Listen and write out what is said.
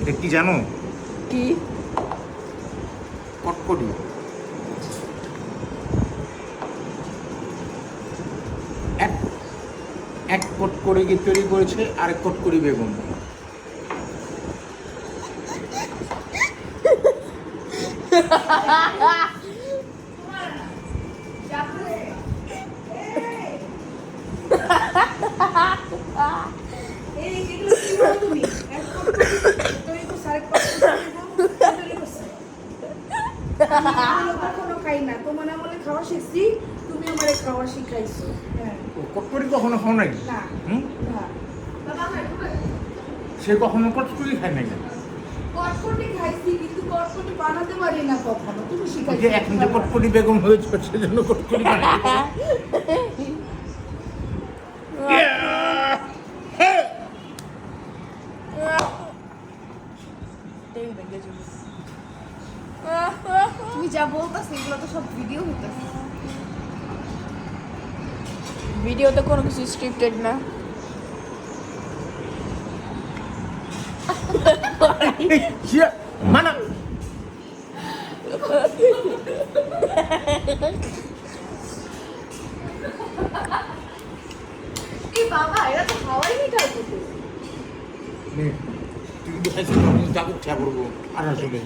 এটা কি জানো? কি? কটকটি। এক কটকরি তৈরি করেছে, আরেক কটকরি বেগুন। কখনো খাই না, তোমার আমলে খাওয়া শিখছি, তুমি আমারে খাওয়া শিখাইছো। হ্যাঁ, কটকরি কখনো খাও নাকি? না হুম? না, সে কখনো কটকরি খায় নাকি? কটকটি খাইছি কিন্তু কটকটি বানাতে পারি না কখনো, তুমি ওই শিখাইছো। যে এখন যে কটকরি বেগুন হয়েছে সেজন্য কটকরি বানাই। তুমি যা বলতাছ এগুলো তো সব ভিডিও হইতাছে। ভিডিওতে কোনো কিছু স্ক্রিপ্টেড না। মানা এই বাবা, এরা তো খাওয়াই নি কাউকে। তুই কিন্তু খাইছিস, আমি তাকে করবো আর আসলে